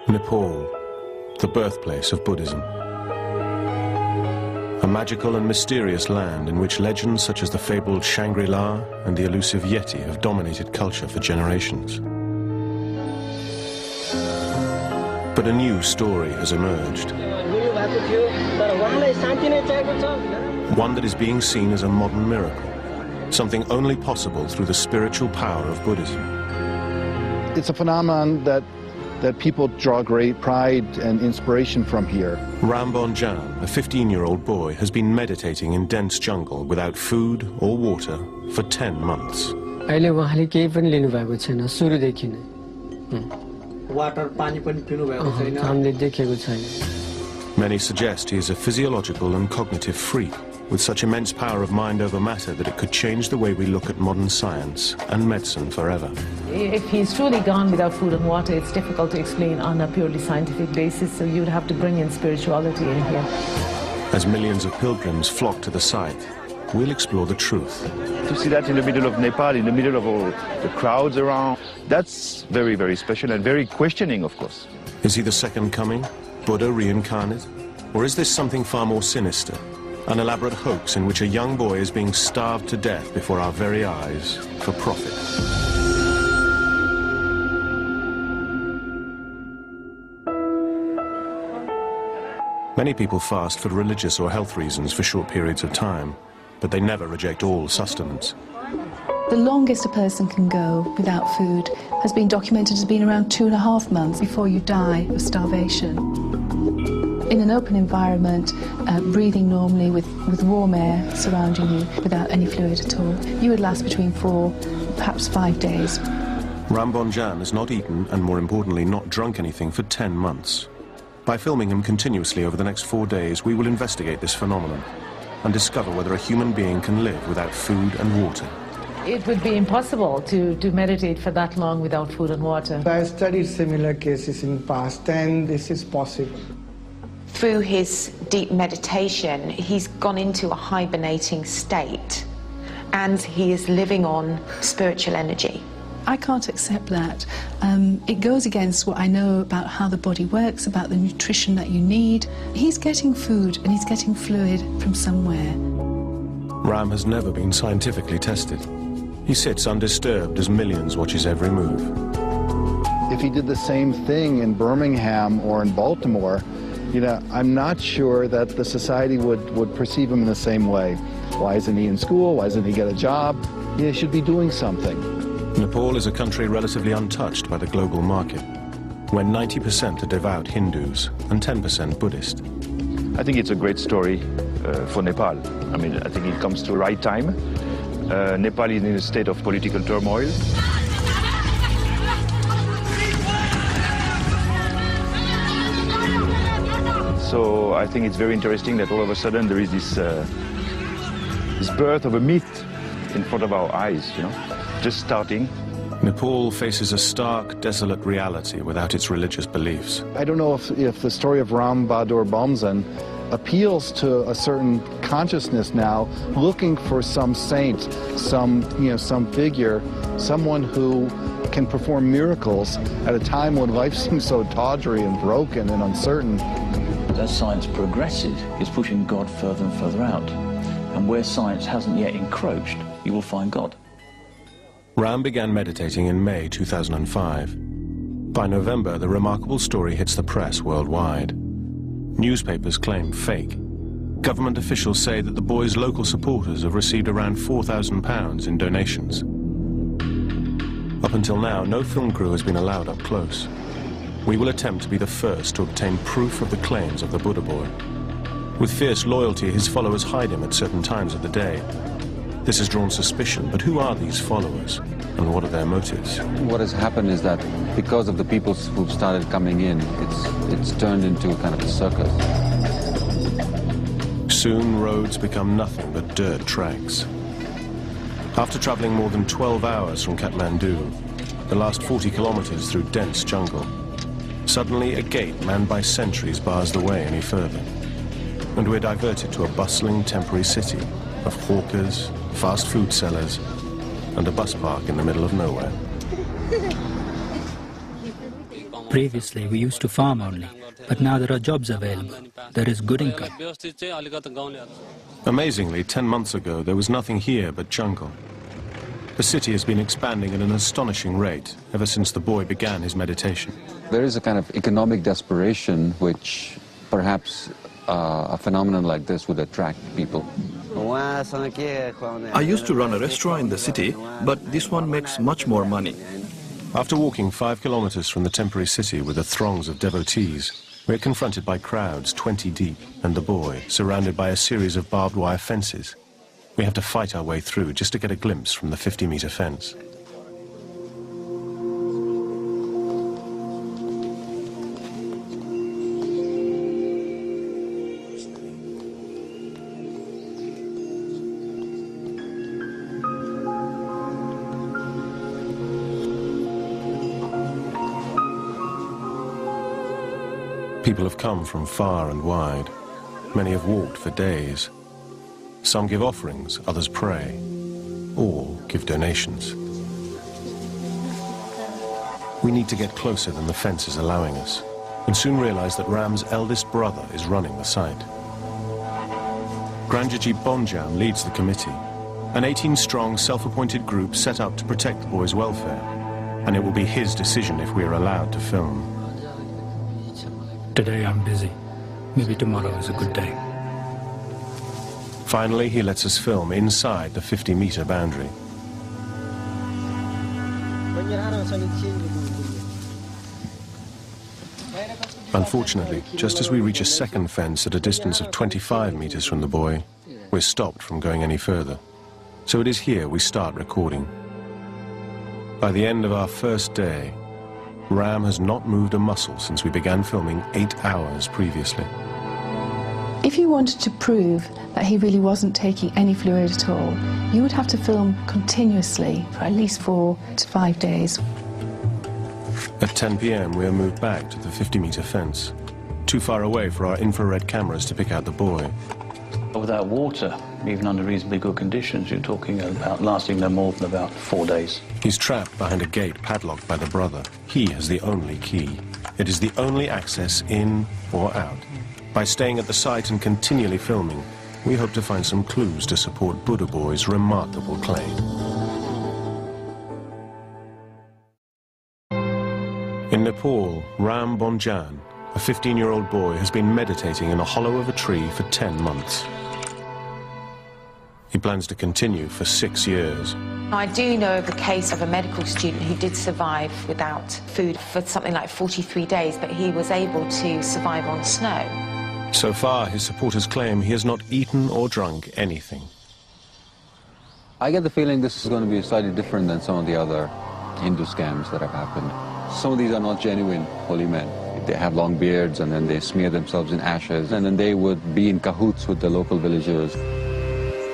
Nepal, the birthplace of Buddhism. A magical and mysterious land in which legends such as the fabled Shangri-La and the elusive Yeti have dominated culture for generations. But a new story has emerged. One that is being seen as a modern miracle, something only possible through the spiritual power of Buddhism. It's a phenomenon that people draw great pride and inspiration from here. Bamjan, a 15-year-old boy, has been meditating in dense jungle without food or water for 10 months. Many suggest he is a physiological and cognitive freak, with such immense power of mind over matter that it could change the way we look at modern science and medicine forever. If he's truly gone without food and water, it's difficult to explain on a purely scientific basis, so you'd have to bring in spirituality in here. As millions of pilgrims flock to the site, we'll explore the truth. To see that in the middle of Nepal, in the middle of all the crowds around, that's very, very special and very questioning, of course. Is he the second coming, Buddha reincarnate? Or is this something far more sinister? An elaborate hoax in which a young boy is being starved to death before our very eyes for profit. Many people fast for religious or health reasons for short periods of time, but they never reject all sustenance. The longest a person can go without food has been documented as being around 2.5 months before you die of starvation. In an open environment, breathing normally with warm air surrounding you without any fluid at all, you would last between 4, perhaps 5 days. Bamjan has not eaten and, more importantly, not drunk anything for 10 months. By filming him continuously over the next 4 days, we will investigate this phenomenon and discover whether a human being can live without food and water. It would be impossible to meditate for that long without food and water. I studied similar cases in the past, and this is possible. Through his deep meditation, he's gone into a hibernating state, and he is living on spiritual energy. I can't accept that. It goes against what I know about how the body works, about the nutrition that you need. He's getting food and he's getting fluid from somewhere. Ram has never been scientifically tested. He sits undisturbed as millions watch his every move. If he did the same thing in Birmingham or in Baltimore, I'm not sure that the society would perceive him in the same way. Why isn't he in school? Why doesn't he get a job? He should be doing something. Nepal is a country relatively untouched by the global market, where 90% are devout Hindus and 10% Buddhist. I think it's a great story for Nepal. I mean, I think it comes to the right time. Nepal is in a state of political turmoil. So I think it's very interesting that all of a sudden there is this birth of a myth in front of our eyes, just starting. Nepal faces a stark, desolate reality without its religious beliefs. I don't know if the story of Bahadur Bamjan appeals to a certain consciousness now, looking for some saint, some figure, someone who can perform miracles at a time when life seems so tawdry and broken and uncertain. As science progresses, it's pushing God further and further out. And where science hasn't yet encroached, you will find God. Ram began meditating in May 2005. By November, the remarkable story hits the press worldwide. Newspapers claim fake. Government officials say that the boy's local supporters have received around £4,000 in donations. Up until now, no film crew has been allowed up close. We will attempt to be the first to obtain proof of the claims of the Buddha boy. With fierce loyalty, his followers hide him at certain times of the day. This has drawn suspicion, but who are these followers, and what are their motives? What has happened is that because of the people who've started coming in, it's turned into a kind of a circus. Soon, roads become nothing but dirt tracks. After traveling more than 12 hours from Kathmandu, the last 40 kilometers through dense jungle, suddenly a gate manned by sentries bars the way any further. And we're diverted to a bustling temporary city of hawkers, fast food sellers, and a bus park in the middle of nowhere. Previously, we used to farm only, but now there are jobs available. There is good income. Amazingly, 10 months ago, there was nothing here but jungle. The city has been expanding at an astonishing rate ever since the boy began his meditation. There is a kind of economic desperation which perhaps a phenomenon like this would attract people. I used to run a restaurant in the city, but this one makes much more money. After walking 5 kilometers from the temporary city with the throngs of devotees, we're confronted by crowds 20 deep and the boy surrounded by a series of barbed wire fences. We have to fight our way through just to get a glimpse from the 50-meter fence. People have come from far and wide. Many have walked for days. Some give offerings, others pray, or give donations. We need to get closer than the fence is allowing us, and soon realize that Ram's eldest brother is running the site. Granjaji Bamjan leads the committee, an 18-strong self-appointed group set up to protect the boy's welfare, and it will be his decision if we are allowed to film. Today I'm busy. Maybe tomorrow is a good day. Finally, he lets us film inside the 50-meter boundary. Unfortunately, just as we reach a second fence at a distance of 25 meters from the boy, we're stopped from going any further. So it is here we start recording. By the end of our first day, Ram has not moved a muscle since we began filming 8 hours previously. If you wanted to prove that he really wasn't taking any fluid at all, you would have to film continuously for at least 4 to 5 days. At 10 p.m. we are moved back to the 50-meter fence, too far away for our infrared cameras to pick out the boy. Without water, even under reasonably good conditions, you're talking about lasting no more than about 4 days. He's trapped behind a gate padlocked by the brother. He has the only key. It is the only access in or out. By staying at the site and continually filming, we hope to find some clues to support Buddha Boy's remarkable claim. In Nepal, Ram Bamjan, a 15-year-old boy, has been meditating in a hollow of a tree for 10 months. He plans to continue for 6 years. I do know of a case of a medical student who did survive without food for something like 43 days, but he was able to survive on snow. So far, his supporters claim he has not eaten or drunk anything. I get the feeling this is going to be slightly different than some of the other Hindu scams that have happened. Some of these are not genuine holy men. They have long beards and then they smear themselves in ashes and then they would be in cahoots with the local villagers.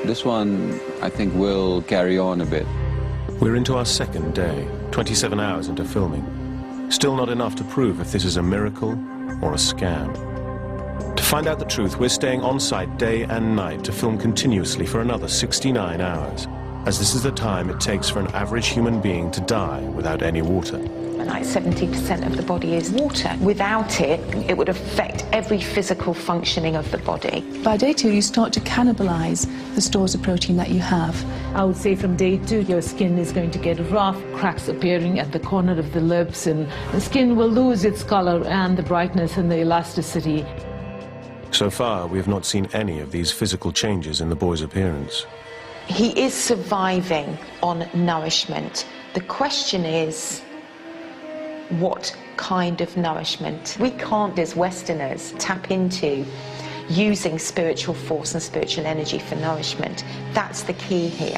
This one, I think, will carry on a bit. We're into our second day, 27 hours into filming. Still not enough to prove if this is a miracle or a scam. To find out the truth, we're staying on site day and night to film continuously for another 69 hours, as this is the time it takes for an average human being to die without any water. Like 70% of the body is water. Without it, it would affect every physical functioning of the body. By day 2, you start to cannibalize the stores of protein that you have. I would say from day 2, your skin is going to get rough, cracks appearing at the corner of the lips, and the skin will lose its color and the brightness and the elasticity. So far, we have not seen any of these physical changes in the boy's appearance. He is surviving on nourishment. The question is, what kind of nourishment? We can't, as Westerners, tap into using spiritual force and spiritual energy for nourishment. That's the key here.